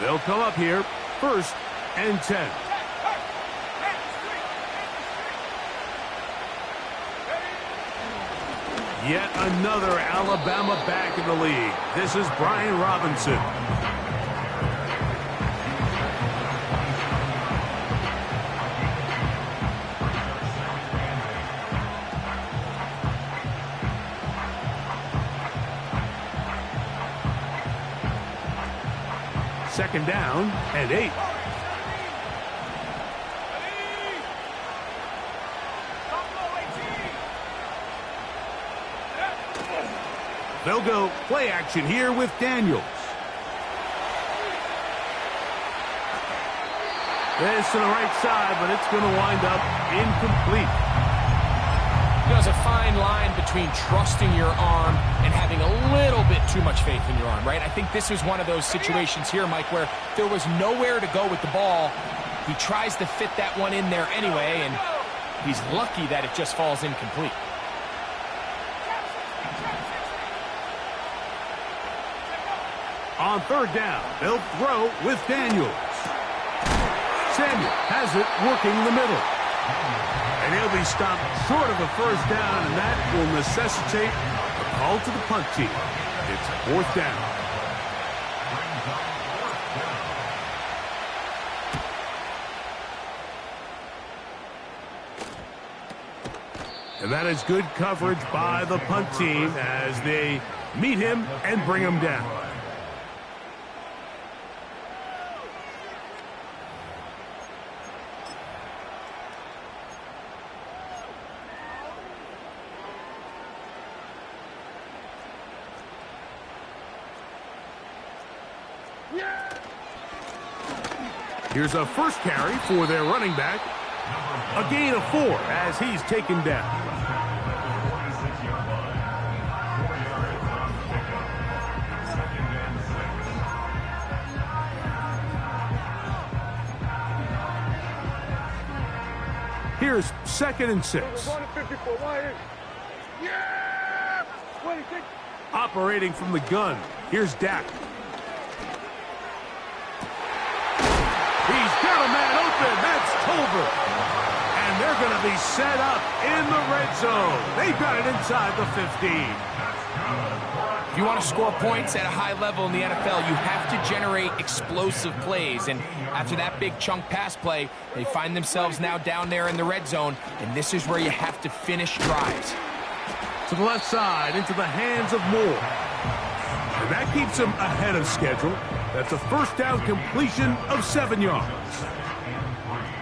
They'll come up here, 1st and 10. Yet another Alabama back in the league. This is Brian Robinson. Second down and 8. They'll go play action here with Daniels. This to the right side, but it's going to wind up incomplete. There's a fine line between trusting your arm and having a little bit too much faith in your arm, right? I think this is one of those situations here, Mike, where there was nowhere to go with the ball. He tries to fit that one in there anyway, and he's lucky that it just falls incomplete. On 3rd down, they'll throw with Daniels. Samuel has it working the middle. And he'll be stopped short of a 1st down, and that will necessitate a call to the punt team. It's 4th down. And that is good coverage by the punt team as they meet him and bring him down. Here's a 1st carry for their running back. A gain of 4 as he's taken down. Here's 2nd and 6. Operating from the gun. Here's Dak. He's got a man open. That's Tolbert. And they're going to be set up in the red zone. They've got it inside the 15. If you want to score points at a high level in the NFL, you have to generate explosive plays. And after that big chunk pass play, they find themselves now down there in the red zone. And this is where you have to finish drives. To the left side, into the hands of Moore. And that keeps him ahead of schedule. That's a 1st down completion of 7 yards.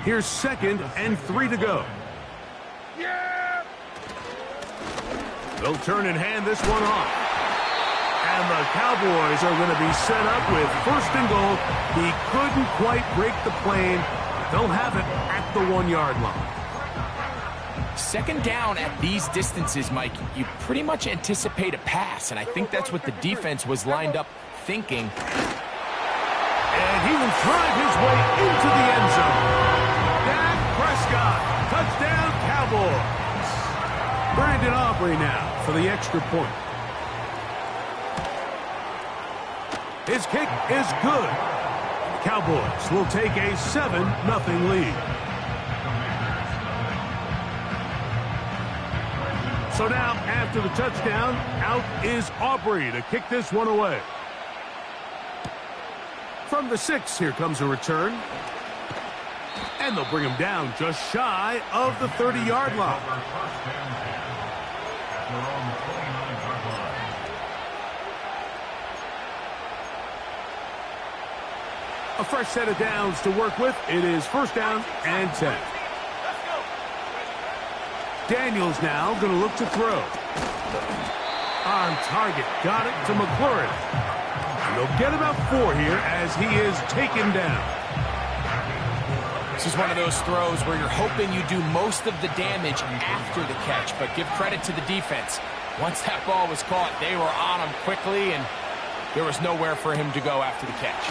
Here's 2nd and 3 to go. They'll turn and hand this one off. And the Cowboys are going to be set up with 1st and goal. He couldn't quite break the plane. They'll have it at the 1-yard line. 2nd down at these distances, Mike, you pretty much anticipate a pass, and I think that's what the defense was lined up thinking. And he will drive his way into the end zone. Dak Prescott, touchdown Cowboys. Brandon Aubrey now for the extra point. His kick is good. The Cowboys will take a 7-0 lead. So now, after the touchdown, out is Aubrey to kick this one away. From the 6, here comes a return. And they'll bring him down just shy of the 30-yard line. A fresh set of downs to work with. It is 1st down and 10. Daniels now going to look to throw. On target. Got it to McLaurin. And they'll get about 4 here as he is taken down. This is one of those throws where you're hoping you do most of the damage after the catch, but give credit to the defense. Once that ball was caught, they were on him quickly, and there was nowhere for him to go after the catch.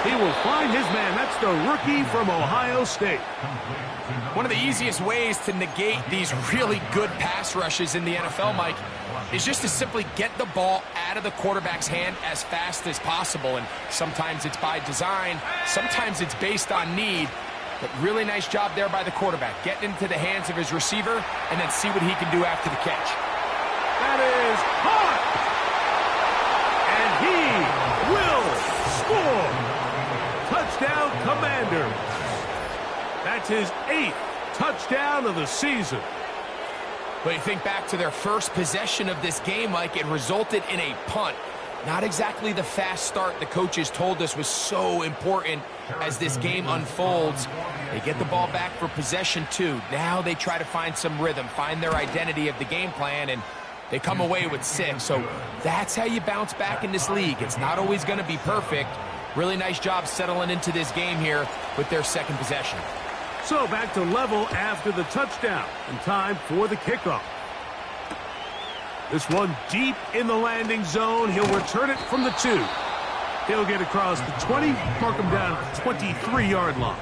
He will find his man. That's the rookie from Ohio State. One of the easiest ways to negate these really good pass rushes in the NFL, Mike, is just to simply get the ball out of the quarterback's hand as fast as possible. And sometimes it's by design, sometimes it's based on need. But really nice job there by the quarterback, getting into the hands of his receiver and then see what he can do after the catch. That is hot! And he will score! Touchdown, Commanders! That's his 8th touchdown of the season. But you think back to their first possession of this game, Mike, it resulted in a punt. Not exactly the fast start the coaches told us was so important as this game unfolds. They get the ball back for possession 2. Now they try to find some rhythm, find their identity of the game plan, and they come away with 6. So that's how you bounce back in this league. It's not always going to be perfect. Really nice job settling into this game here with their second possession. So back to level after the touchdown, and time for the kickoff. This one deep in the landing zone. He'll return it from the 2. He'll get across the 20, mark him down at the 23-yard line.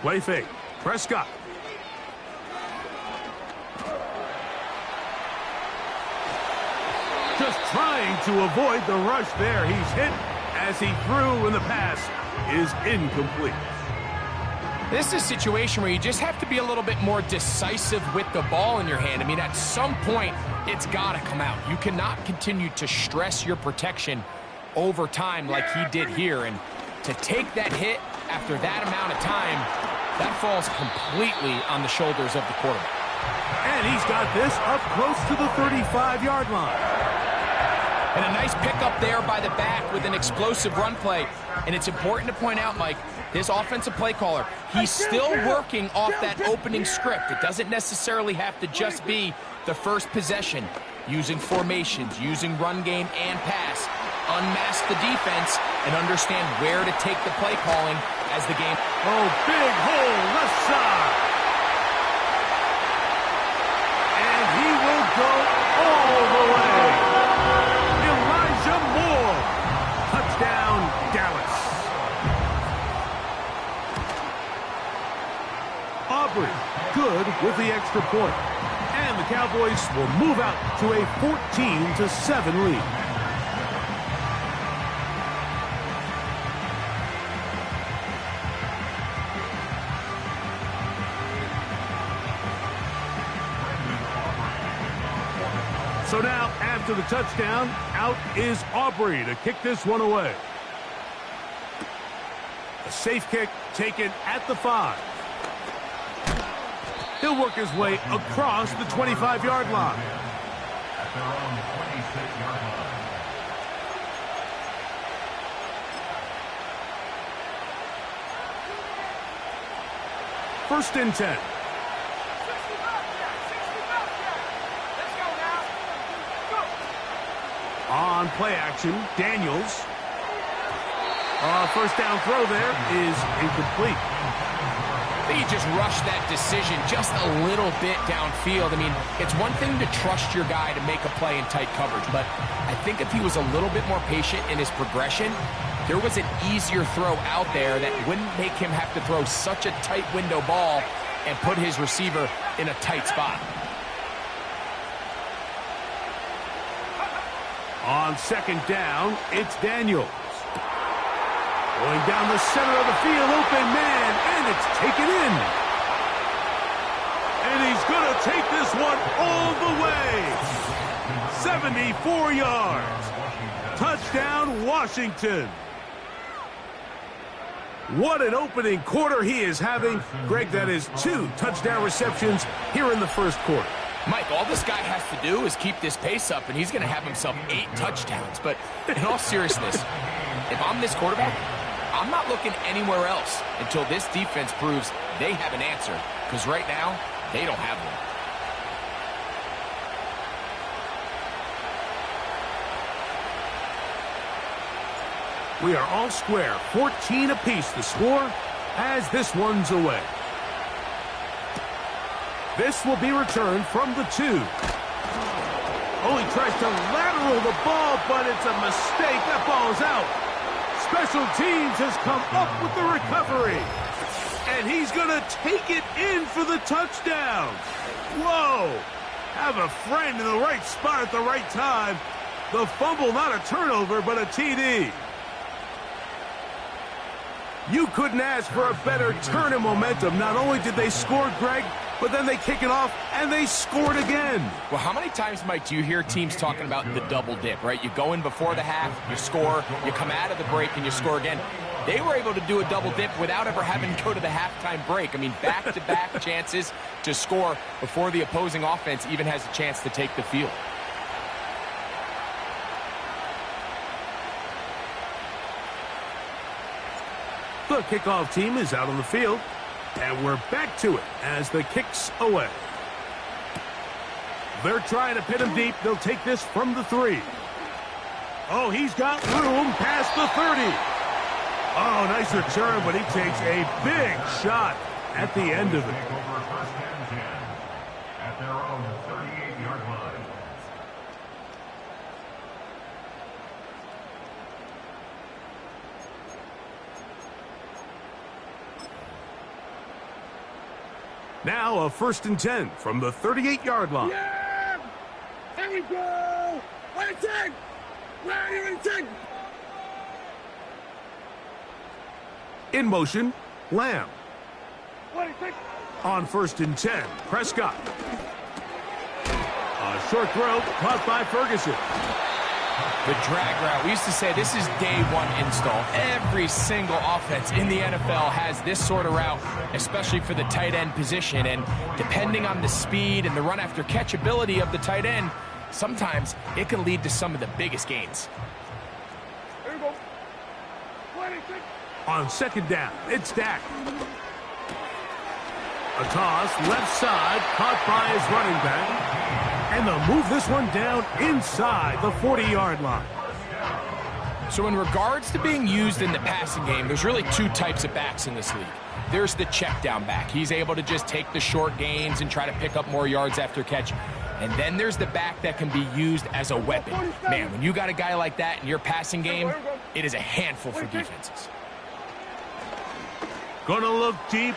Play fake. Prescott. Just trying to avoid the rush there. He's hit as he threw, and the pass is incomplete. This is a situation where you just have to be a little bit more decisive with the ball in your hand. I mean, at some point, it's got to come out. You cannot continue to stress your protection over time like he did here. And to take that hit after that amount of time, that falls completely on the shoulders of the quarterback. And he's got this up close to the 35-yard line. And a nice pickup there by the back with an explosive run play. And it's important to point out, Mike, this offensive play caller, he's still working off that opening script. It doesn't necessarily have to just be the first possession. Using formations, using run game and pass. Unmask the defense and understand where to take the play calling as the game. Oh, big hole left side. And he will go all the way. Elijah Moore. Touchdown, Dallas. Aubrey, good with the extra point. And the Cowboys will move out to a 14-7 lead. So now, after the touchdown, out is Aubrey to kick this one away. A safe kick taken at the 5. He'll work his way across the 25-yard line. First and 10. On play action, Daniels. First down throw there is incomplete. I think he just rushed that decision just a little bit downfield. I mean, it's one thing to trust your guy to make a play in tight coverage, but I think if he was a little bit more patient in his progression, there was an easier throw out there that wouldn't make him have to throw such a tight window ball and put his receiver in a tight spot. On second down, it's Daniels. Going down the center of the field, open man, and it's taken in. And he's going to take this one all the way. 74 yards. Touchdown, Washington. What an opening quarter he is having. Greg, that is 2 touchdown receptions here in the first quarter. Mike, all this guy has to do is keep this pace up, and he's going to have himself 8 touchdowns. But in all seriousness, if I'm this quarterback, I'm not looking anywhere else until this defense proves they have an answer. Because right now, they don't have one. We are all square. 14 apiece the score as this one's away. This will be returned from the 2. Oh, he tries to lateral the ball, but it's a mistake. That ball is out. Special teams has come up with the recovery. And he's going to take it in for the touchdown. Whoa. Have a friend in the right spot at the right time. The fumble, not a turnover, but a TD. You couldn't ask for a better turn in momentum. Not only did they score, Greg, but then they kick it off, and they scored again. Well, how many times, Mike, do you hear teams talking about the double dip, right? You go in before the half, you score, you come out of the break, and you score again. They were able to do a double dip without ever having to go to the halftime break. I mean, back-to-back chances to score before the opposing offense even has a chance to take the field. The kickoff team is out on the field, and we're back to it as the kick's away. They're trying to pin him deep. They'll take this from the 3. Oh, he's got room past the 30. Oh, nice return, but he takes a big shot at the end of it. At their own 38-yard line. Now a 1st and 10 from the 38-yard line. Yeah! There we go! What a take! Ready to take! In motion, Lamb. What a take! On 1st and 10, Prescott. A short throw caught by Ferguson. The drag route. We used to say this is day one install. Every single offense in the NFL has this sort of route, especially for the tight end position. And depending on the speed and the run after catch ability of the tight end, sometimes it can lead to some of the biggest gains. There we go. What a take! On 2nd down, it's Dak. A toss, left side, caught by his running back. And they'll move this one down inside the 40-yard line. So in regards to being used in the passing game, there's really 2 types of backs in this league. There's the check down back. He's able to just take the short gains and try to pick up more yards after catch. And then there's the back that can be used as a weapon. Man, when you got a guy like that in your passing game, it is a handful for defenses. Gonna look deep,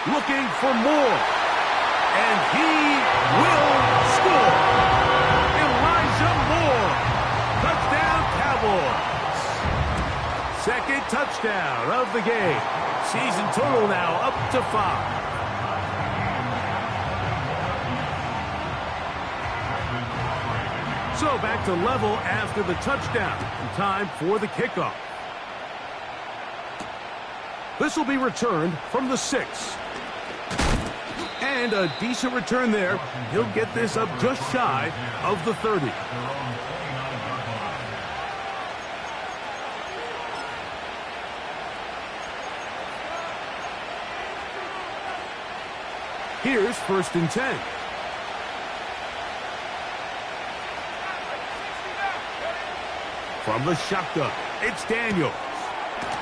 looking for more. And he will score. Elijah Moore. Touchdown, Cowboys. 2nd touchdown of the game. Season total now up to 5. So back to level after the touchdown. And time for the kickoff. This will be returned from the 6. And a decent return there. He'll get this up just shy of the 30. Here's 1st and 10. From the shotgun, it's Daniels.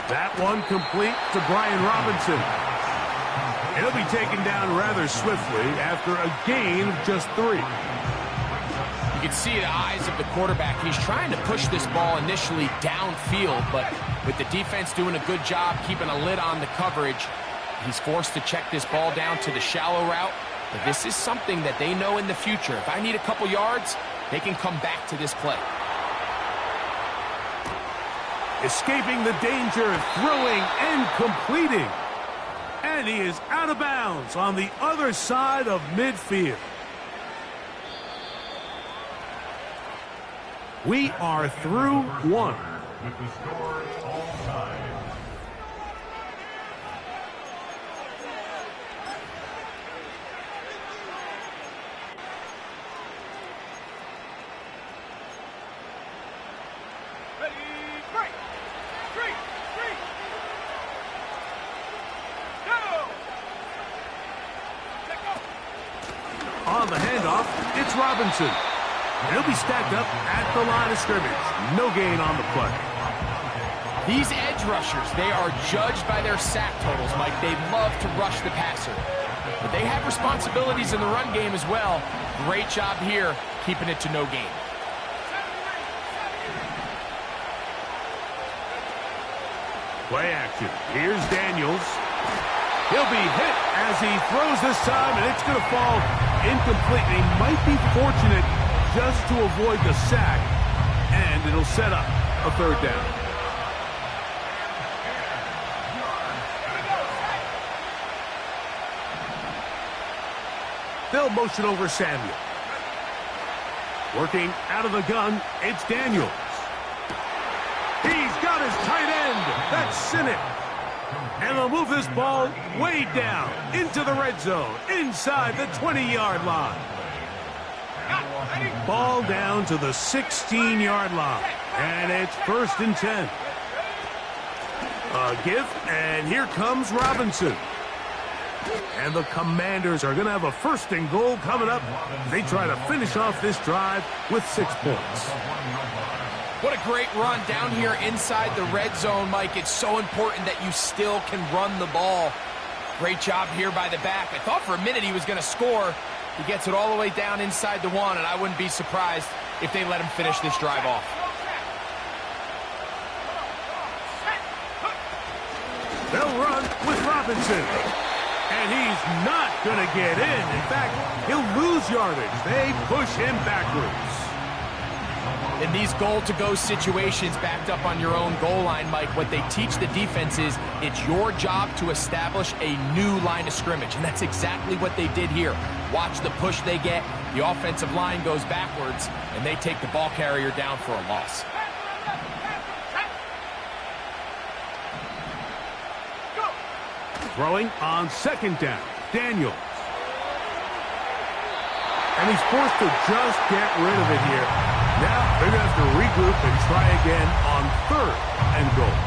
That one complete to Brian Robinson. He'll be taken down rather swiftly after a gain of just 3. You can see the eyes of the quarterback. He's trying to push this ball initially downfield, but with the defense doing a good job keeping a lid on the coverage, he's forced to check this ball down to the shallow route. But this is something that they know in the future. If I need a couple yards, they can come back to this play. Escaping the danger, throwing and completing. And he is out of bounds on the other side of midfield. We are through 1. With the score all time. Ready, break! 3, 3! Go! Let go! On the handoff, it's Robinson. He'll be stacked up at the line of scrimmage. No gain on the play. These edge rushers, they are judged by their sack totals, Mike. They love to rush the passer. but they have responsibilities in the run game as well. Great job here, keeping it to no gain. Play action. Here's Daniels. He'll be hit as he throws this time, and it's going to fall incomplete. He might be fortunate just to avoid the sack, and it'll set up a third down. They'll motion over Samuel. Working out of the gun, it's Daniels. He's got his tight end. That's Sinnott. And they'll move this ball way down into the red zone, inside the 20-yard line. Ball down to the 16-yard line. And it's 1st and 10. A give, and here comes Robinson. And the Commanders are going to have a 1st and goal coming up. They try to finish off this drive with 6 points. What a great run down here inside the red zone, Mike. It's so important that you still can run the ball. Great job here by the back. I thought for a minute he was going to score. He gets it all the way down inside the 1, and I wouldn't be surprised if they let him finish this drive off. They'll run with Robinson. And he's not going to get in. In fact, he'll lose yardage. They push him backwards. In these goal-to-go situations backed up on your own goal line, Mike, what they teach the defense is it's your job to establish a new line of scrimmage, and that's exactly what they did here. Watch the push they get. The offensive line goes backwards, and they take the ball carrier down for a loss. Throwing on 2nd down, Daniels. And he's forced to just get rid of it here. Now they're going to have to regroup and try again on 3rd and goal.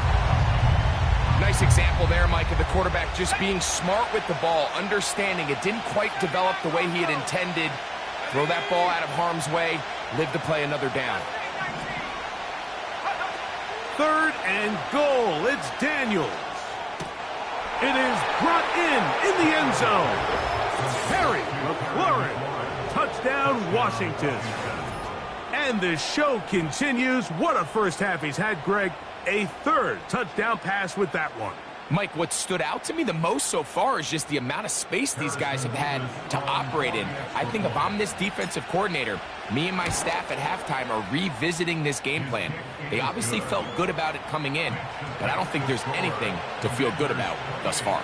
Nice example there, Mike, of the quarterback just being smart with the ball, understanding it didn't quite develop the way he had intended. Throw that ball out of harm's way, live to play another down. 3rd and goal, it's Daniels. It is brought in the end zone. Harry McLaurin, touchdown Washington. And the show continues. What a first half he's had, Greg. A 3rd touchdown pass with that one. Mike, what stood out to me the most so far is just the amount of space these guys have had to operate in. I think if I'm this defensive coordinator, me and my staff at halftime are revisiting this game plan. They obviously felt good about it coming in, but I don't think there's anything to feel good about thus far.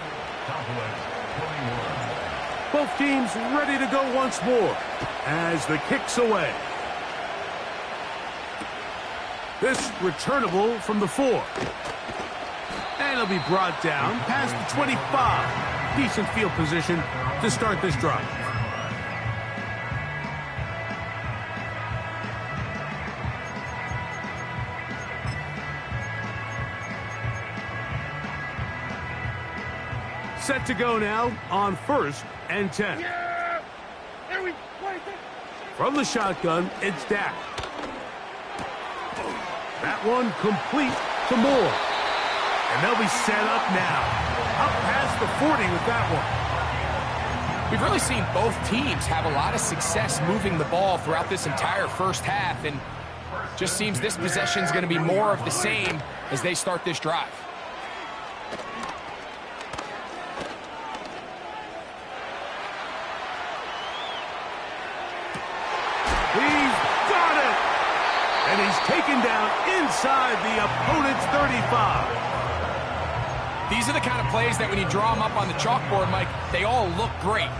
Both teams ready to go once more as the kick's away. This returnable from the 4. And it'll be brought down past the 25. Decent field position to start this drive. Set to go now on 1st and 10. Yeah! There we go. From the shotgun, it's Dak. That one complete to Moore. And they'll be set up now. Up past the 40 with that one. We've really seen both teams have a lot of success moving the ball throughout this entire first half, and just seems this possession is going to be more of the same as they start this drive. He's got it! And he's taken down inside the opponent's 35. These are the kind of plays that when you draw them up on the chalkboard, Mike, they all look great.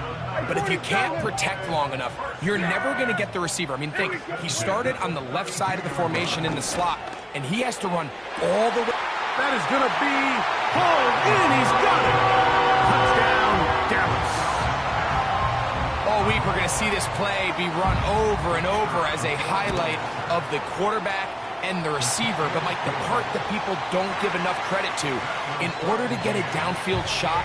But if you can't protect long enough, you're never going to get the receiver. I mean, think, he started on the left side of the formation in the slot, and he has to run all the way. That is going to be hauled in. He's got it. Touchdown, Dallas. All week, we're going to see this play be run over and over as a highlight of the quarterback and the receiver. But, Mike, the part that people don't give enough credit to, in order to get a downfield shot,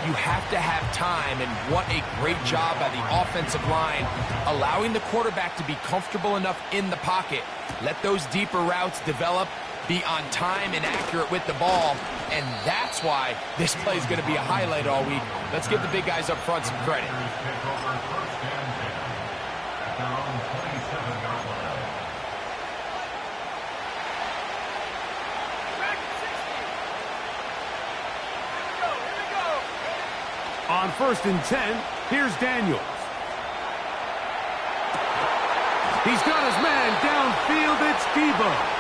you have to have time. And what a great job by the offensive line, allowing the quarterback to be comfortable enough in the pocket. Let those deeper routes develop. be on time and accurate with the ball, and that's why this play is going to be a highlight all week. Let's give the big guys up front some credit. On 1st and 10, here's Daniels. He's got his man downfield. It's Debo.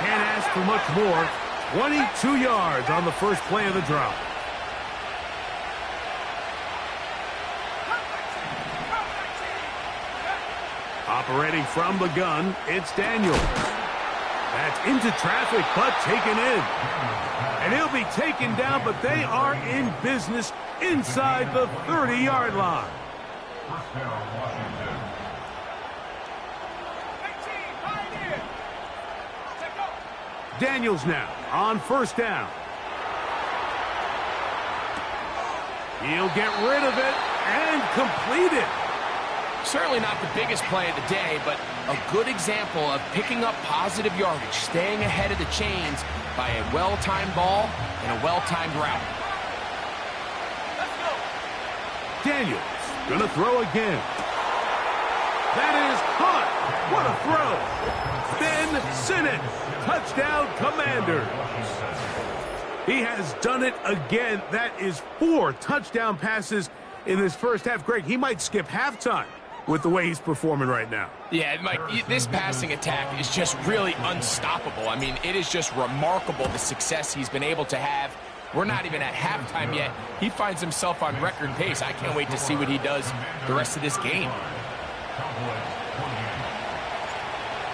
Can't ask for much more. 22 yards on the first play of the drive. Operating from the gun, it's Daniels. That's into traffic, but taken in. And he'll be taken down, but they are in business inside the 30-yard line. First down, Washington. Daniels now on 1st down. He'll get rid of it and complete it. Certainly not the biggest play of the day, but a good example of picking up positive yardage, staying ahead of the chains by a well-timed ball and a well-timed route. Let's go. Daniels gonna throw again. That is caught. What a throw. Then Sinnott. Touchdown, Commanders. He has done it again. That is 4 touchdown passes in this first half. Greg, he might skip halftime with the way he's performing right now. Yeah, Mike, this passing attack is just really unstoppable. I mean, it is just remarkable the success he's been able to have. We're not even at halftime yet. He finds himself on record pace. I can't wait to see what he does the rest of this game.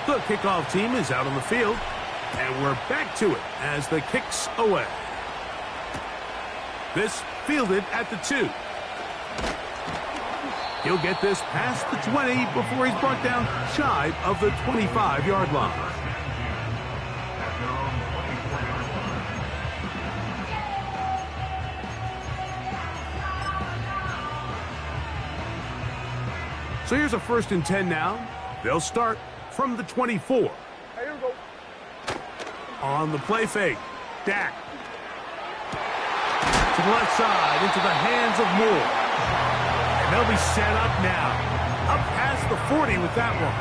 The kickoff team is out on the field, and we're back to it as the kick's away. This fielded at the 2. He'll get this past the 20 before he's brought down shy of the 25-yard line. So here's a 1st and 10 now. They'll start from the 24. Here we go. On the play fake, Dak. To the left side, into the hands of Moore. And they'll be set up now. Up past the 40 with that one.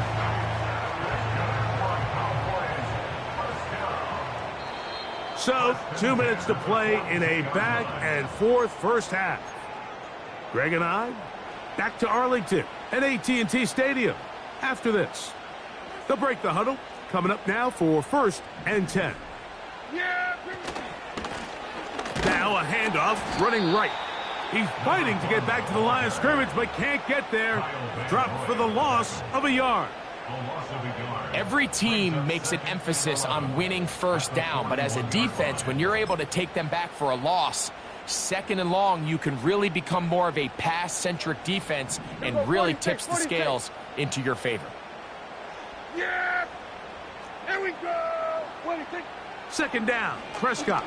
So, 2 minutes to play in a back-and-forth first half. Greg and I, back to Arlington at AT&T Stadium after this. They'll break the huddle. Coming up now for 1st and 10. Yeah. Now a handoff running right. He's fighting to get back to the line of scrimmage, but can't get there. Dropped for the loss of a yard. Every team makes an emphasis on winning 1st down, but as a defense, when you're able to take them back for a loss, 2nd and long, you can really become more of a pass-centric defense and really tips the scales into your favor. Yeah. Here we go. 26. 2nd down, Prescott.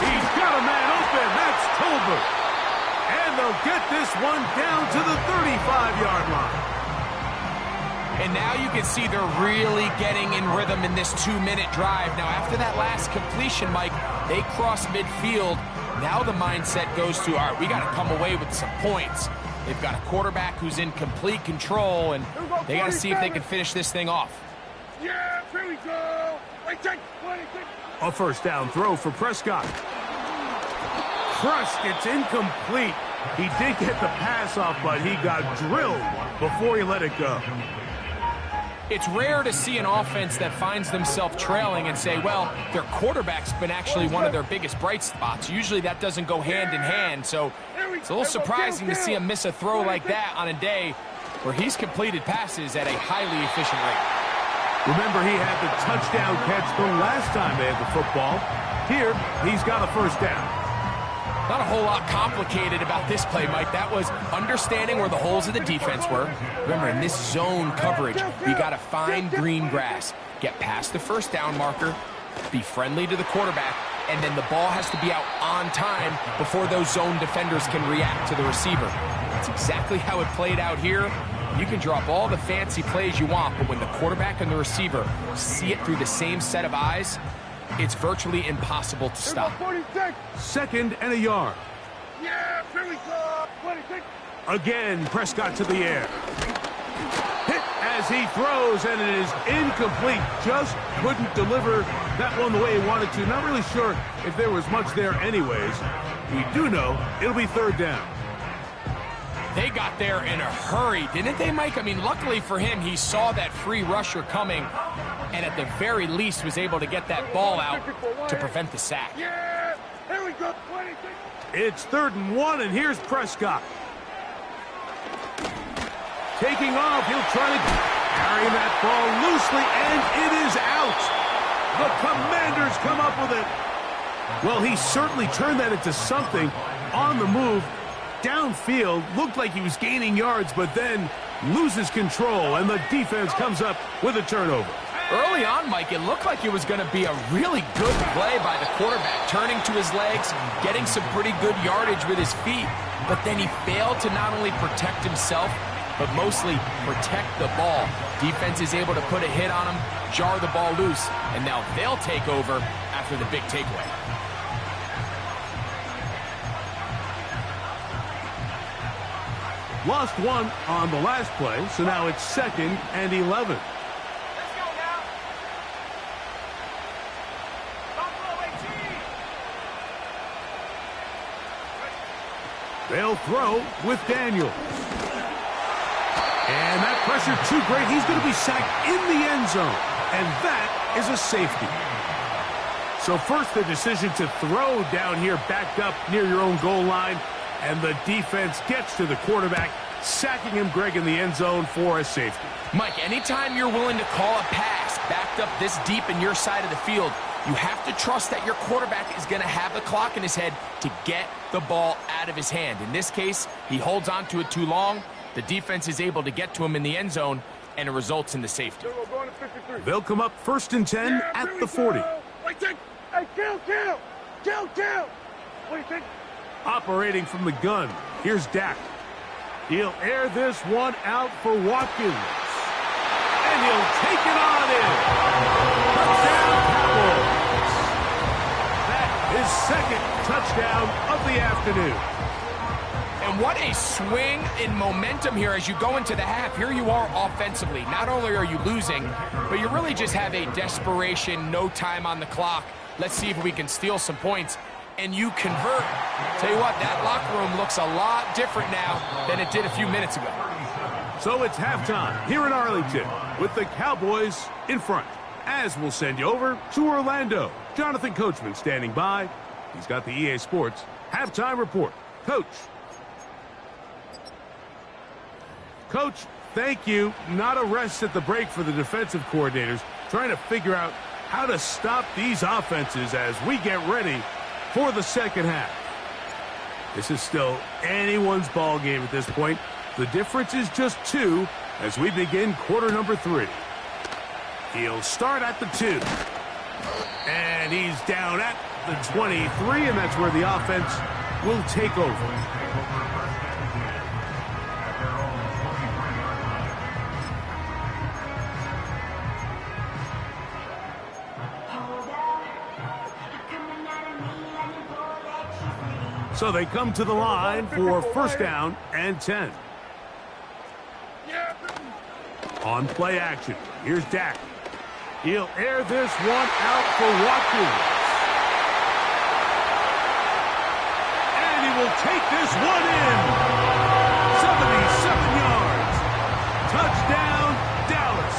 He's got a man open. That's Tolbert. And they'll get this one down to the 35-yard line. And now you can see they're really getting in rhythm in this 2-minute drive. Now, after that last completion, Mike, they cross midfield. Now the mindset goes to, all right, we got to come away with some points. They've got a quarterback who's in complete control, and they got to see if they can finish this thing off. Yeah, here we go. 26. A 1st down throw for Prescott. Crushed. It's incomplete. He did get the pass off, but he got drilled before he let it go. It's rare to see an offense that finds themselves trailing and say, well, their quarterback's been actually one of their biggest bright spots. Usually that doesn't go hand in hand, so it's a little surprising to see him miss a throw like that on a day where he's completed passes at a highly efficient rate. Remember, he had the touchdown catch the last time they had the football. Here, he's got a 1st down. Not a whole lot complicated about this play, Mike. That was understanding where the holes of the defense were. Remember, in this zone coverage, you got to find green grass, get past the 1st down marker, be friendly to the quarterback, and then the ball has to be out on time before those zone defenders can react to the receiver. That's exactly how it played out here. You can drop all the fancy plays you want, but when the quarterback and the receiver see it through the same set of eyes, it's virtually impossible to stop. 46. Second and a yard. Yeah, here we go. 26. Again, Prescott to the air. Hit as he throws, and it is incomplete. Just couldn't deliver that one the way he wanted to. Not really sure if there was much there anyways. We do know it'll be third down. They got there in a hurry, didn't they, Mike? I mean, luckily for him, he saw that free rusher coming, and at the very least was able to get that ball out to prevent the sack. Yeah, here we go. 26. It's 3rd and 1, and here's Prescott. Taking off, he'll try to carry that ball loosely, and it is out. The Commanders come up with it. Well, he certainly turned that into something on the move. Downfield, looked like he was gaining yards, but then loses control, and the defense comes up with a turnover. Early on, Mike, it looked like it was going to be a really good play by the quarterback, turning to his legs, getting some pretty good yardage with his feet, but then he failed to not only protect himself, but mostly protect the ball. Defense is able to put a hit on him, jar the ball loose, and now they'll take over after the big takeaway. Lost one on the last play, so now it's 2nd and 11. Let's go now. Buffalo 18. They'll throw with Daniels. And that pressure too great. He's going to be sacked in the end zone. And that is a safety. So first the decision to throw down here backed up near your own goal line. And the defense gets to the quarterback, sacking him, Greg, in the end zone for a safety. Mike, anytime you're willing to call a pass backed up this deep in your side of the field, you have to trust that your quarterback is going to have the clock in his head to get the ball out of his hand. In this case, he holds on to it too long. The defense is able to get to him in the end zone, and it results in the safety. They'll come up 1st and 10 at the 40. Wait, hey, kill. What do you think? Operating from the gun, here's Dak. He'll air this one out for Watkins. And he'll take it on in. Touchdown, Cowboys. That is 2nd touchdown of the afternoon. And what a swing in momentum here as you go into the half. Here you are offensively. Not only are you losing, but you really just have a desperation, no time on the clock. Let's see if we can steal some points. And you convert. Tell you what, that locker room looks a lot different now than it did a few minutes ago. So it's halftime here in Arlington with the Cowboys in front. As we'll send you over to Orlando. Jonathan Coachman standing by. He's got the EA Sports halftime report. Coach. Coach, thank you. Not a rest at the break for the defensive coordinators, trying to figure out how to stop these offenses as we get ready for the second half. This is still anyone's ball game at this point. The difference is just 2 as we begin quarter number 3. He'll start at the 2. And he's down at the 23, and that's where the offense will take over. So they come to the line for 1st down and 10. On play action, here's Dak. He'll air this one out for Watkins. And he will take this one in. 77 yards. Touchdown, Dallas.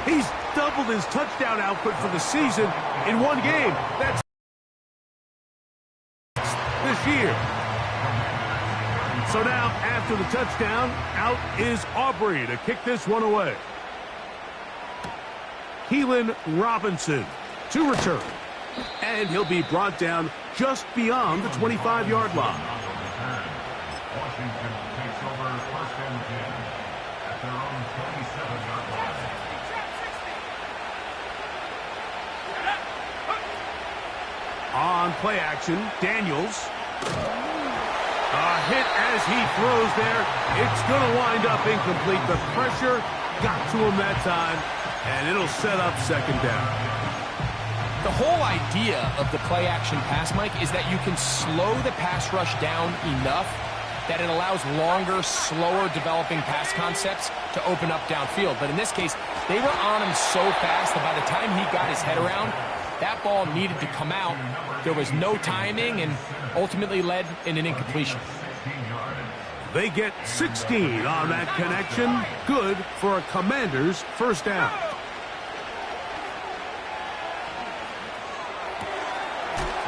He's doubled his touchdown output for the season in one game. That's this year. So now, after the touchdown, out is Aubrey to kick this one away. Keelan Robinson to return. And he'll be brought down just beyond the 25-yard line. Washington takes over 1st and 10 at their own 27-yard line. On play action, Daniels. A hit as he throws there. It's going to wind up incomplete. The pressure got to him that time, and it'll set up second down. The whole idea of the play-action pass, Mike, is that you can slow the pass rush down enough that it allows longer, slower developing pass concepts to open up downfield. But in this case, they were on him so fast that by the time he got his head around, that ball needed to come out. There was no timing and ultimately led in an incompletion. They get 16 on that connection. Good for a Commanders first down.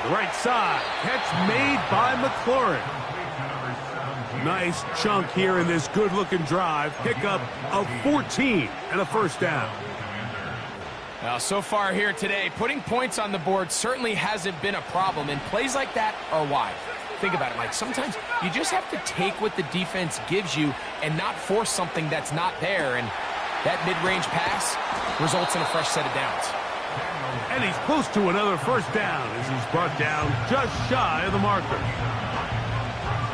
The right side. Catch made by McLaurin. Nice chunk here in this good-looking drive. Pickup of 14 and a first down. Now, so far here today, putting points on the board certainly hasn't been a problem, and plays like that are why. Think about it, Mike. Sometimes you just have to take what the defense gives you and not force something that's not there, and that mid-range pass results in a fresh set of downs. And he's close to another first down as he's brought down just shy of the marker.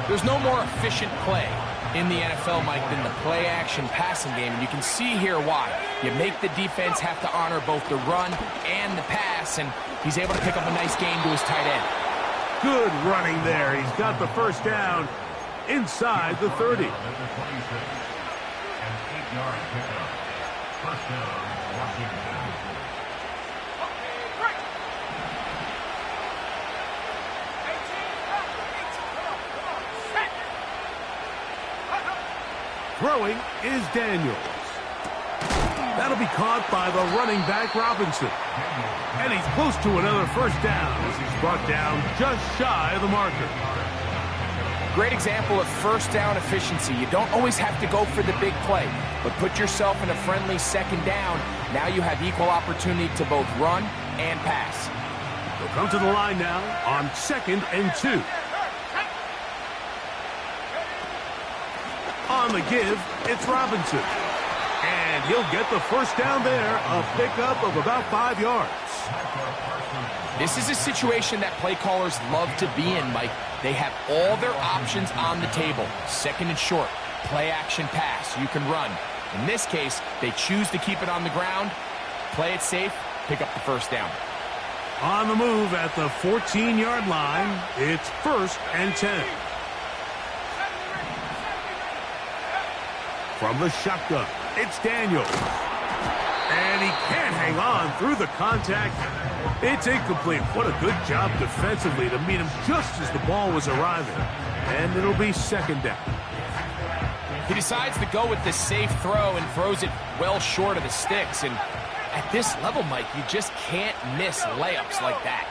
There's no more efficient play in the NFL, Mike, than the play-action passing game, and you can see here why. You make the defense have to honor both the run and the pass, and he's able to pick up a nice gain to his tight end. Good running there. He's got the first down inside the 30. An 8-yard pickup. First down, Washington. Throwing is Daniels. That'll be caught by the running back, Robinson. And he's close to another first down as he's brought down just shy of the marker. Great example of first down efficiency. You don't always have to go for the big play, but put yourself in a friendly second down. Now you have equal opportunity to both run and pass. They'll come to the line now on 2nd and 2. On the give, it's Robinson. And he'll get the first down there, a pickup of about 5 yards. This is a situation that play callers love to be in, Mike. They have all their options on the table. Second and short, play action pass, you can run. In this case, they choose to keep it on the ground, play it safe, pick up the first down. On the move at the 14-yard line, it's 1st and 10. From the shotgun, it's Daniels. And he can't hang on through the contact. It's incomplete. What a good job defensively to meet him just as the ball was arriving. And it'll be second down. He decides to go with the safe throw and throws it well short of the sticks. And at this level, Mike, you just can't miss layups like that.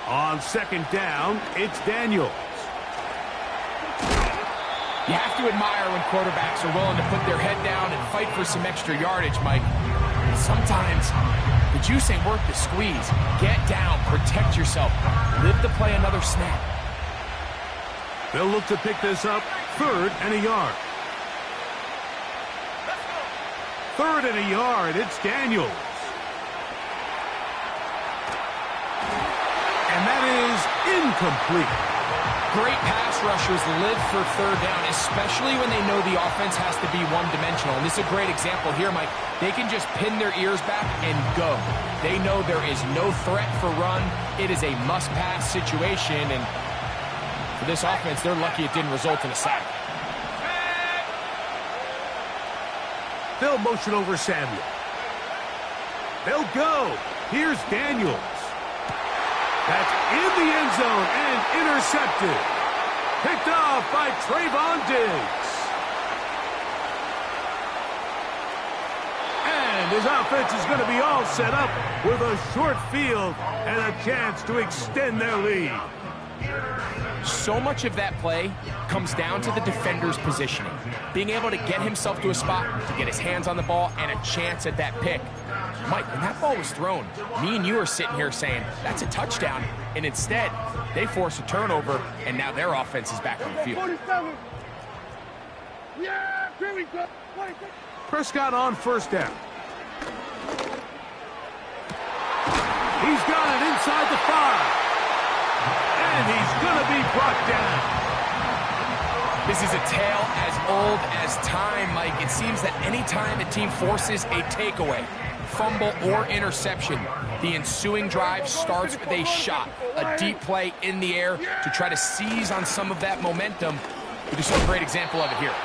On second down, it's Daniels. You have to admire when quarterbacks are willing to put their head down and fight for some extra yardage, Mike. Sometimes the juice ain't worth the squeeze. Get down, protect yourself, live to play another snap. They'll look to pick this up 3rd and a yard. 3rd and a yard, it's Daniels. And that is incomplete. Great pass rushers live for third down, especially when they know the offense has to be one-dimensional. And this is a great example here, Mike. They can just pin their ears back and go. They know there is no threat for run. It is a must-pass situation, and for this offense, they're lucky it didn't result in a sack. They'll motion over Samuel. They'll go. Here's Daniels. That's in the end zone and intercepted. Picked off by Trayvon Diggs. And his offense is going to be all set up with a short field and a chance to extend their lead. So much of that play comes down to the defender's positioning. Being able to get himself to a spot, to get his hands on the ball, and a chance at that pick. Mike, when that ball was thrown, me and you are sitting here saying, that's a touchdown. And instead, they force a turnover, and now their offense is back on the field. 47. Yeah, here we go. 47. Prescott on first down. He's got it inside the 5. down. This is a tale as old as time, Mike. It seems that any time a team forces a takeaway, fumble, or interception, the ensuing drive starts with a shot, a deep play in the air to try to seize on some of that momentum. We just saw a great example of it here.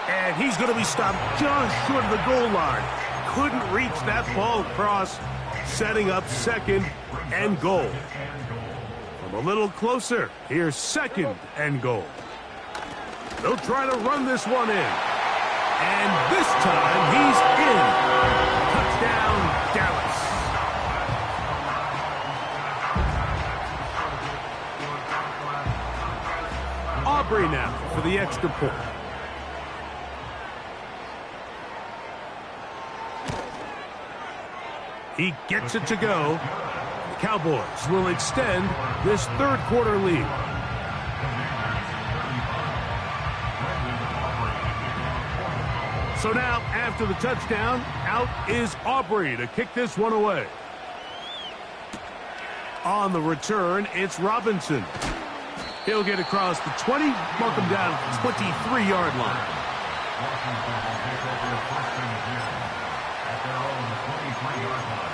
And he's going to be stopped just short of the goal line. Couldn't reach that ball across, setting up second and goal. From a little closer, here's second and goal. They'll try to run this one in. And this time, he's in. Touchdown, Dallas. Aubrey now for the extra point. He gets it to go. The Cowboys will extend this third quarter lead. So now, after the touchdown, out is Aubrey to kick this one away. On the return, it's Robinson. He'll get across the 20, mark him down at the 23-yard line. Washington will take over a first and 10 at their own 23-yard line.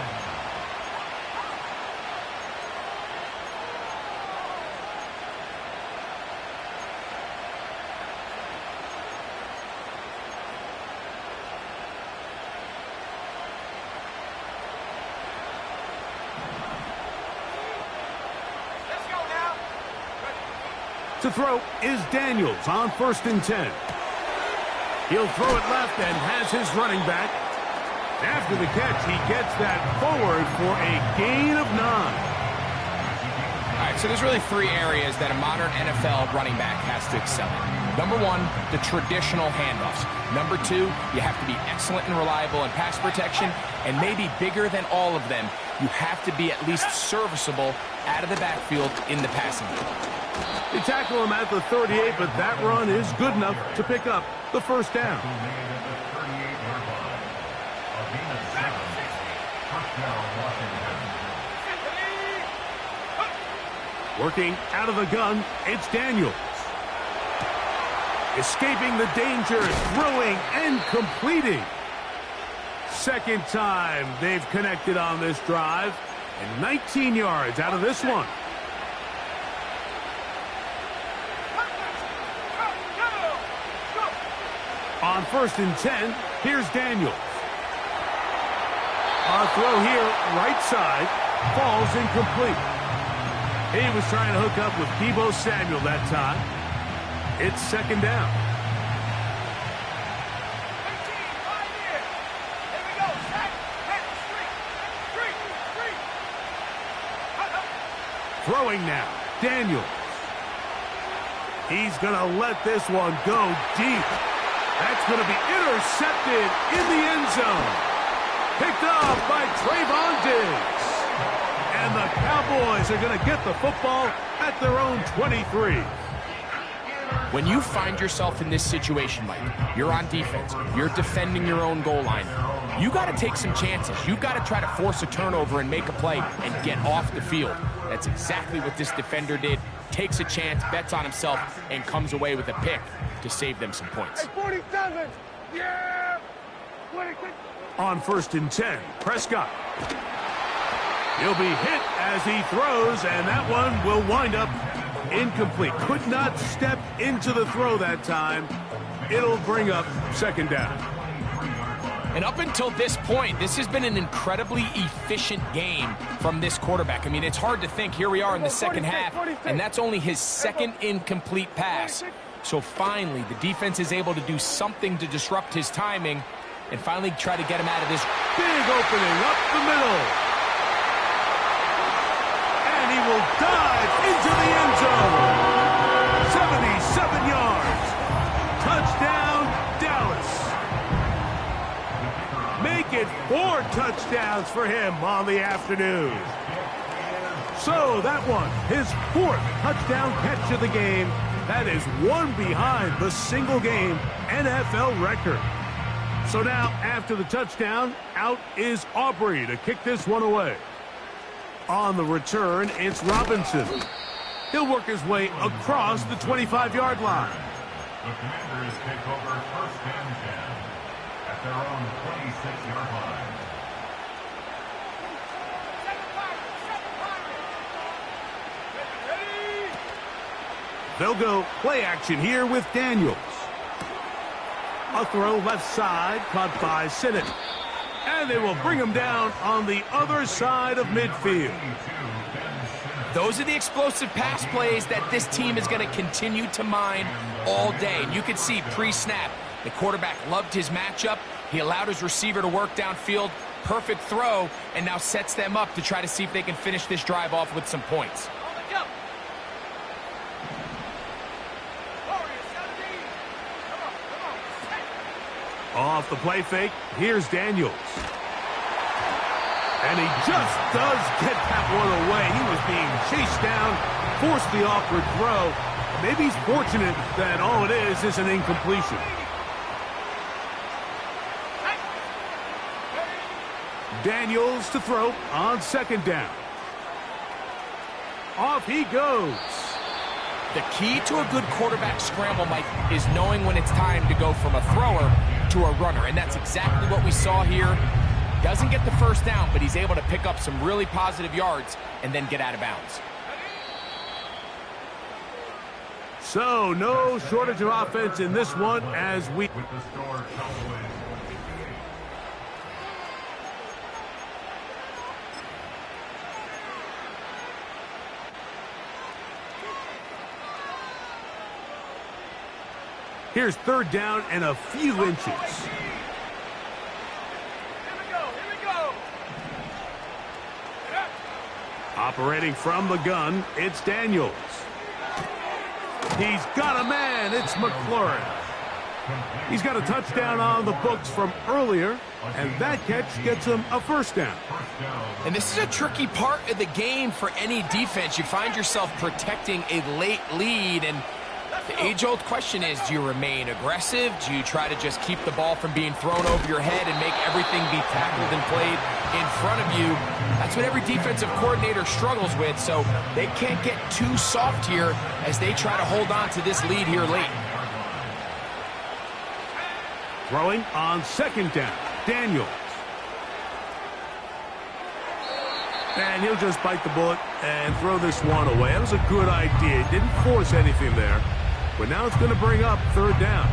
To throw is Daniels on 1st and 10. He'll throw it left and has his running back. After the catch, he gets that forward for a gain of 9. All right, so there's really 3 areas that a modern NFL running back has to excel in. Number 1, the traditional handoffs. Number 2, you have to be excellent and reliable in pass protection. And maybe bigger than all of them, you have to be at least serviceable out of the backfield in the passing game. They tackle him at the 38, but that run is good enough to pick up the first down. Working out of the gun, it's Daniels. Escaping the danger, throwing and completing. Second time they've connected on this drive, and 19 yards out of this one. On 1st and 10, here's Daniels. Our throw here, right side, falls incomplete. He was trying to hook up with Deebo Samuel that time. It's second down. Throwing now, Daniels. He's going to let this one go deep. That's going to be intercepted in the end zone. Picked off by Trayvon Diggs. And the Cowboys are going to get the football at their own 23. When you find yourself in this situation, Mike, you're on defense, you're defending your own goal line, you got to take some chances. You got to try to force a turnover and make a play and get off the field. That's exactly what this defender did. Takes a chance, bets on himself, and comes away with a pick to save them some points. Hey, 47! Yeah! 26! On 1st and 10, Prescott. He'll be hit as he throws, and that one will wind up incomplete. Could not step into the throw that time. It'll bring up second down. And up until this point, this has been an incredibly efficient game from this quarterback. I mean, it's hard to think. Here we are in the second half, and that's only his second incomplete pass. So finally, the defense is able to do something to disrupt his timing and finally try to get him out of this big opening up the middle. And he will dive into the end zone. 77 yards. Touchdown, Dallas. Make it 4 touchdowns for him on the afternoon. So that one, his 4th touchdown catch of the game. That is one behind the single-game NFL record. So now, after the touchdown, out is Aubrey to kick this one away. On the return, it's Robinson. He'll work his way across the 25-yard line. The Commanders take over first and 10 at their own 26-yard line. They'll go play action here with Daniels. A throw left side, caught by Sinnott. And they will bring him down on the other side of midfield. Those are the explosive pass plays that this team is going to continue to mine all day. And you can see pre-snap, the quarterback loved his matchup. He allowed his receiver to work downfield. Perfect throw, and now sets them up to try to see if they can finish this drive off with some points. Off the play fake, here's Daniels. And he just does get that one away. He was being chased down, forced the awkward throw. Maybe he's fortunate that all it is an incompletion. Daniels to throw on second down. Off he goes. The key to a good quarterback scramble, Mike, is knowing when it's time to go from a thrower to a runner, and that's exactly what we saw here. Doesn't get the first down, but he's able to pick up some really positive yards and then get out of bounds. So, no shortage of offense in this one as we... With the score, Cowboys 58. Here's third down and a few inches. Here we go. Operating from the gun, it's Daniels. He's got a man, it's McLaurin. He's got a touchdown on the books from earlier, and that catch gets him a first down. And this is a tricky part of the game for any defense. You find yourself protecting a late lead, and the age-old question is, do you remain aggressive? Do you try to just keep the ball from being thrown over your head and make everything be tackled and played in front of you? That's what every defensive coordinator struggles with, so they can't get too soft here as they try to hold on to this lead here late. Throwing on second down, Daniels. And he'll just bite the bullet and throw this one away. That was a good idea. Didn't force anything there. But now it's going to bring up third down.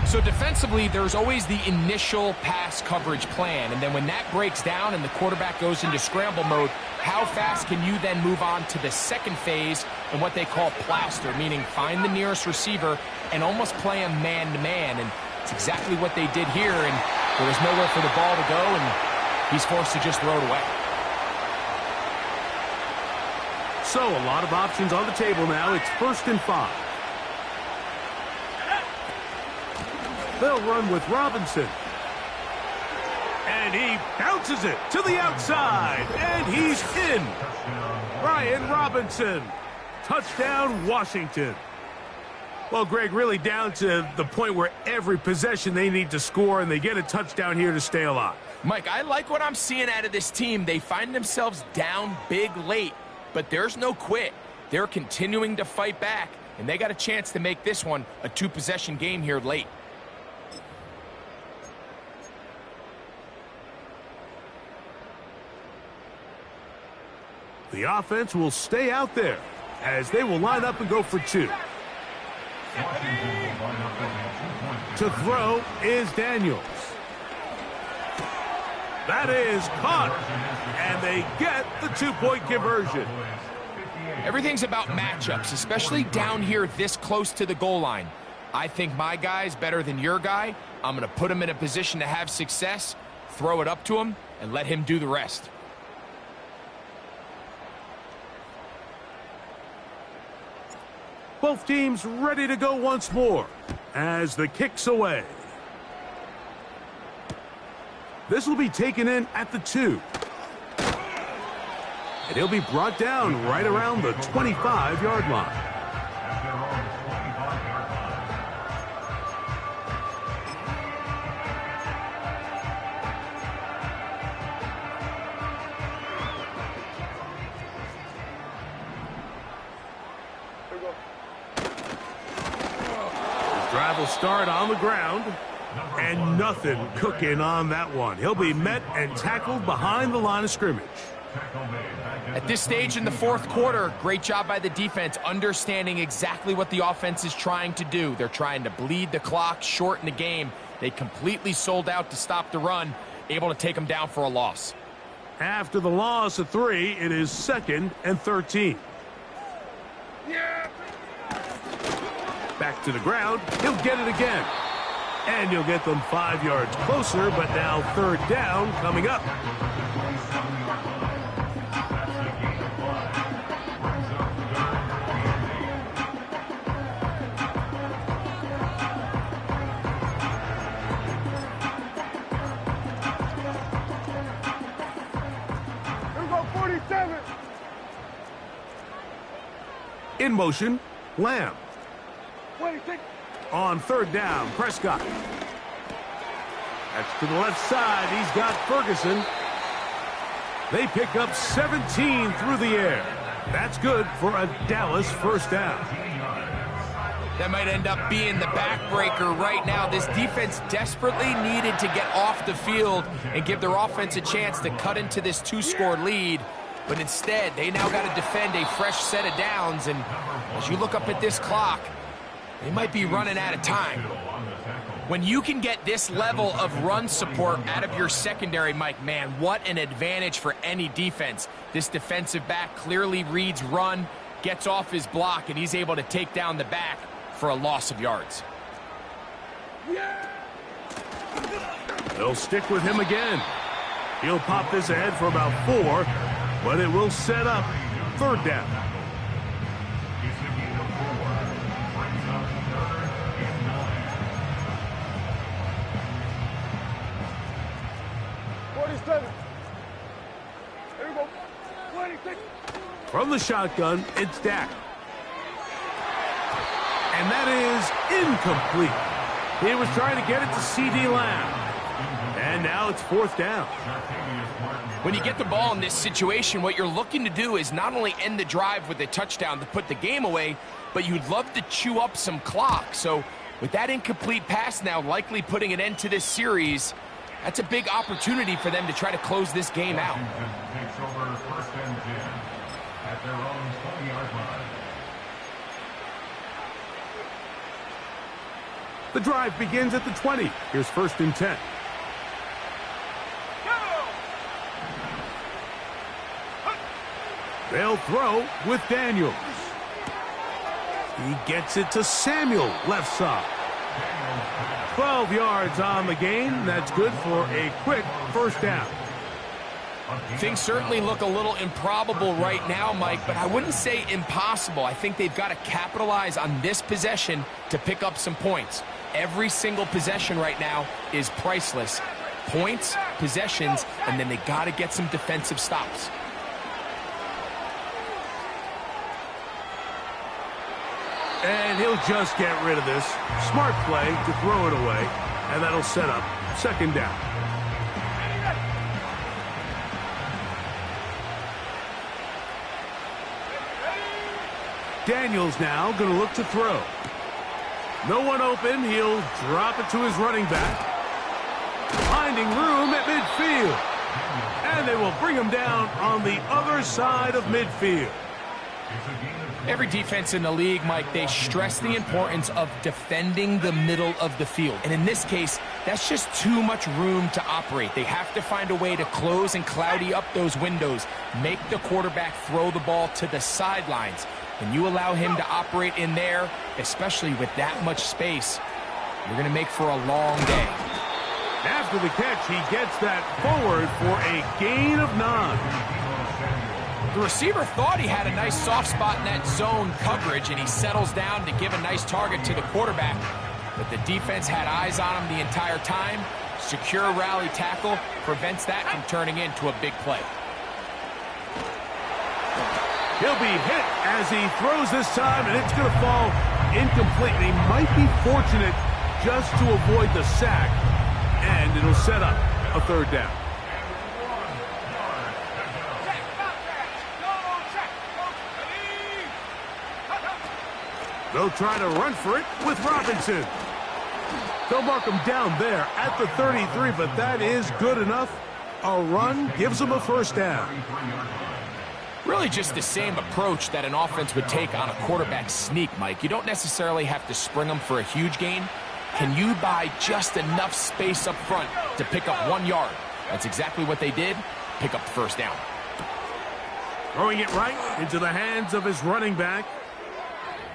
So defensively, there's always the initial pass coverage plan. And then when that breaks down and the quarterback goes into scramble mode, how fast can you then move on to the second phase and what they call plaster, meaning find the nearest receiver and almost play him man-to-man. And it's exactly what they did here. And there was nowhere for the ball to go, and he's forced to just throw it away. So a lot of options on the table now. It's 1st and 5. They'll run with Robinson. And he bounces it to the outside. And he's in. Brian Robinson. Touchdown, Washington. Well, Greg, really down to the point where every possession they need to score, and they get a touchdown here to stay alive. Mike, I like what I'm seeing out of this team. They find themselves down big late, but there's no quit. They're continuing to fight back, and they got a chance to make this one a 2-possession game here late. The offense will stay out there as they will line up and go for 2. To throw is Daniels. That is caught, and they get the 2-point conversion. Everything's about matchups, especially down here this close to the goal line. I think my guy's better than your guy. I'm going to put him in a position to have success, throw it up to him, and let him do the rest. Both teams ready to go once more as the kick's away. This will be taken in at the 2. And he'll be brought down right around the 25-yard line. Drive will start on the ground, and nothing cooking on that one. He'll be met and tackled behind the line of scrimmage. At this stage in the fourth quarter, great job by the defense, understanding exactly what the offense is trying to do. They're trying to bleed the clock, shorten the game. They completely sold out to stop the run, able to take them down for a loss. After the loss of 3, it is 2nd and 13. Back to the ground. He'll get it again. And you'll get them 5 yards closer, but now 3rd down coming up. In motion, Lamb. On 3rd down, Prescott. That's to the left side. He's got Ferguson. They pick up 17 through the air. That's good for a Dallas 1st down. That might end up being the backbreaker right now. This defense desperately needed to get off the field and give their offense a chance to cut into this 2-score lead. But instead, they now got to defend a fresh set of downs. And as you look up at this clock, they might be running out of time. When you can get this level of run support out of your secondary, Mike, man, what an advantage for any defense. This defensive back clearly reads run, gets off his block, and he's able to take down the back for a loss of yards. They'll stick with him again. He'll pop this ahead for about 4, but it will set up 3rd down. From the shotgun, it's Dak. And that is incomplete. He was trying to get it to C.D. Lamb. And now it's 4th down. When you get the ball in this situation, what you're looking to do is not only end the drive with a touchdown to put the game away, but you'd love to chew up some clock. So with that incomplete pass now likely putting an end to this series, that's a big opportunity for them to try to close this game out. Takes over 1st and 10 at their own 20-yard line. The drive begins at the 20. Here's 1st and 10. They'll throw with Daniels. He gets it to Samuel, left side. 12 yards on the game. That's good for a quick 1st down. Things certainly look a little improbable right now, Mike, but I wouldn't say impossible. I think they've got to capitalize on this possession to pick up some points. Every single possession right now is priceless. Points, possessions, and then they got to get some defensive stops. And he'll just get rid of this. Smart play to throw it away, and that'll set up 2nd down. Daniels now going to look to throw. No one open. He'll drop it to his running back. Finding room at midfield. And they will bring him down on the other side of midfield. Every defense in the league, Mike, they stress the importance of defending the middle of the field. And in this case, that's just too much room to operate. They have to find a way to close and cloudy up those windows, make the quarterback throw the ball to the sidelines. When you allow him to operate in there, especially with that much space, you're going to make for a long day. After the catch, he gets that forward for a gain of 9. The receiver thought he had a nice soft spot in that zone coverage, and he settles down to give a nice target to the quarterback. But the defense had eyes on him the entire time. Secure rally tackle prevents that from turning into a big play. He'll be hit as he throws this time, and it's going to fall incomplete. He might be fortunate just to avoid the sack, and it'll set up a 3rd down. They'll try to run for it with Robinson. They'll mark him down there at the 33, but that is good enough. A run gives them a first down. Really just the same approach that an offense would take on a quarterback sneak, Mike. You don't necessarily have to spring them for a huge gain. Can you buy just enough space up front to pick up 1 yard? That's exactly what they did. Pick up the first down. Throwing it right into the hands of his running back.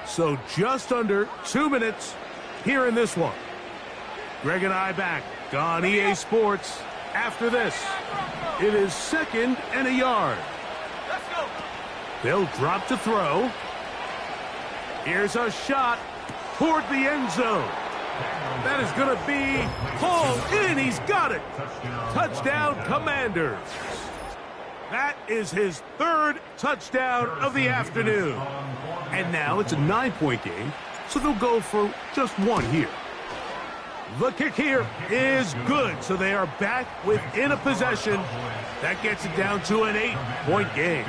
So just under 2 minutes here in this one. Greg and I back on EA Sports. After this, it is 2nd and a yard. They'll drop to throw. Here's a shot toward the end zone. That is going to be pulled in. He's got it. Touchdown, Commanders. That is his 3rd touchdown of the afternoon. And now it's a 9-point game, so they'll go for just 1 here. The kick here is good, so they are back within a possession. That gets it down to an 8-point game.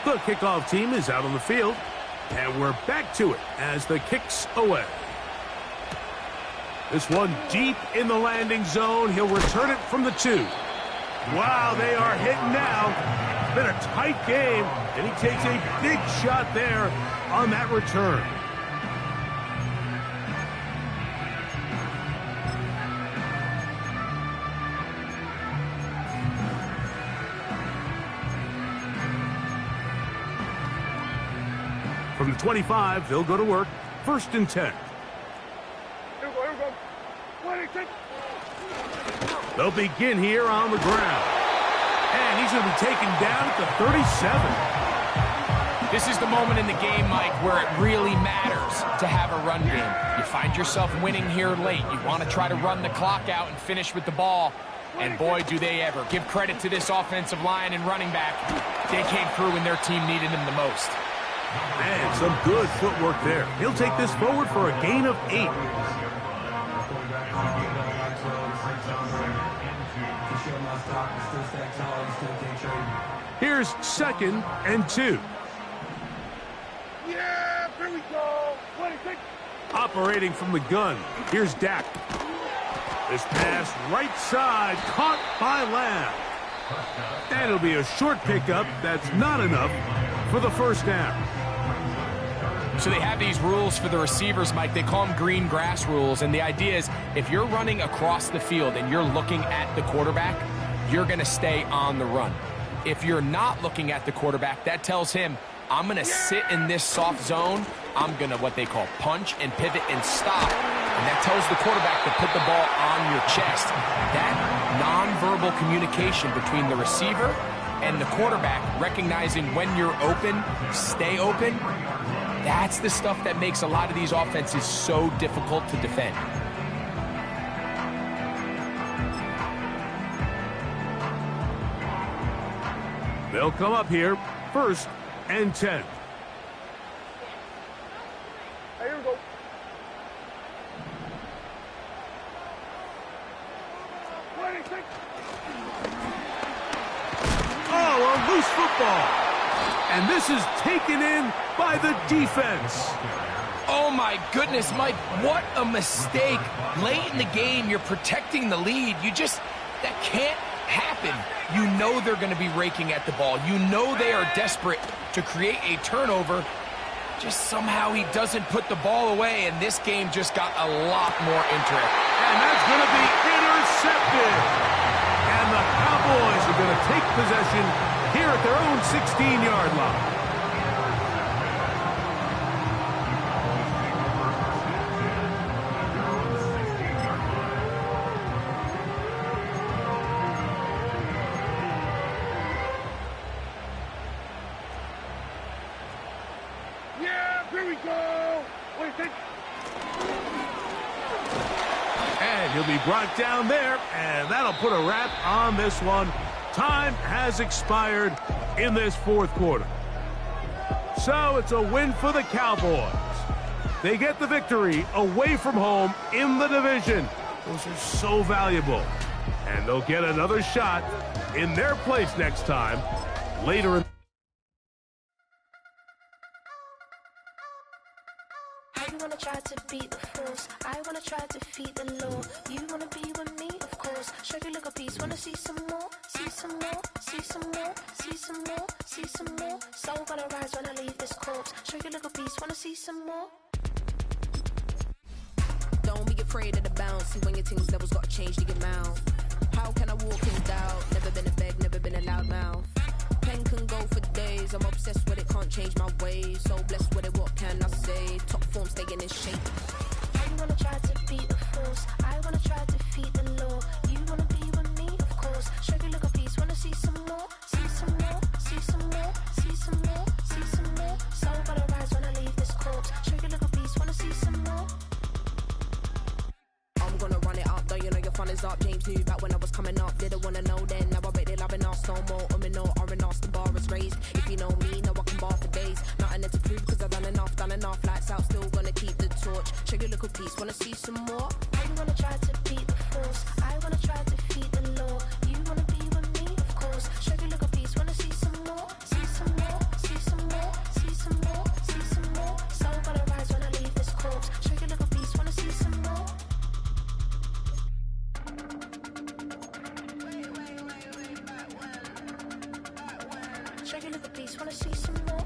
The kickoff team is out on the field, and we're back to it as the kick's away. This one deep in the landing zone. He'll return it from the 2. Wow, they are hitting now. It's been a tight game, and he takes a big shot there on that return. From the 25, they'll go to work. 1st and 10. Here we go. 26. They'll begin here on the ground. And he's going to be taken down at the 37. This is the moment in the game, Mike, where it really matters to have a run game. You find yourself winning here late. You want to try to run the clock out and finish with the ball. And boy, do they ever. Give credit to this offensive line and running back. They came through when their team needed them the most. And some good footwork there. He'll take this forward for a gain of 8. Here's 2nd and 2. Yeah, here we go. 26. Operating from the gun. Here's Dak. This pass right side caught by Lamb. And it'll be a short pickup. That's not enough for the first down. So they have these rules for the receivers, Mike. They call them green grass rules. And the idea is if you're running across the field and you're looking at the quarterback, you're going to stay on the run. If you're not looking at the quarterback, that tells him, I'm going to sit in this soft zone. I'm going to what they call punch and pivot and stop. And that tells the quarterback to put the ball on your chest. That nonverbal communication between the receiver and the quarterback, recognizing when you're open, stay open, that's the stuff that makes a lot of these offenses so difficult to defend. They'll come up here, 1st and 10. Here we go. Oh, a loose football. And this is taken in by the defense. Oh, my goodness, Mike, what a mistake. Late in the game, you're protecting the lead. That can't happen. You know they're going to be raking at the ball. You know they are desperate to create a turnover. Just somehow he doesn't put the ball away, and this game just got a lot more interesting. And that's going to be intercepted. And the Cowboys are going to take possession here at their own 16-yard line. Yeah, here we go. 26. And he'll be brought down there, and that'll put a wrap on this one. Time has expired in this 4th quarter. So it's a win for the Cowboys. They get the victory away from home in the division. Those are so valuable. And they'll get another shot in their place next time later in try to defeat the law. You wanna be with me, of course. Show you look a piece, wanna see some more, see some more, see some more, see some more, see some more. Soul gonna rise when I leave this corpse. Show you look a piece, wanna see some more. Don't be afraid of the bounce. See when your things levels gotta change to get mouth. How can I walk in doubt? Never been a beg, never been a loud mouth. Pen can go for days. I'm obsessed with it, can't change my ways. So blessed with it, what can I say? Top form staying in shape. You wanna try to beat the force. I wanna try to defeat the law. You wanna be with me, of course. Show you look a piece, wanna see some more, see some more, see some more, see some more, see some more. Soul gonna rise when I leave this corpse. Show you look a piece, wanna see some more. I'm gonna run it up, though you know your fun is up. James knew back when I was coming up, didn't wanna know then. Now I bet they loving us no more. No R&R's, the bar is raised. If you know me, know I can bar for days. Nothing there to prove, cause I've done enough. Lights out, still gonna keep the torch. Show you little piece, wanna see some more? You wanna try to beat the force. I wanna try to defeat the law. You wanna be with me, of course. Show you little piece, wanna see some more, see some more, see some more, see some more, see some more. Soul gonna rise when I leave this corpse. Show you little piece, wanna see some more. Show you little piece, wanna see some more.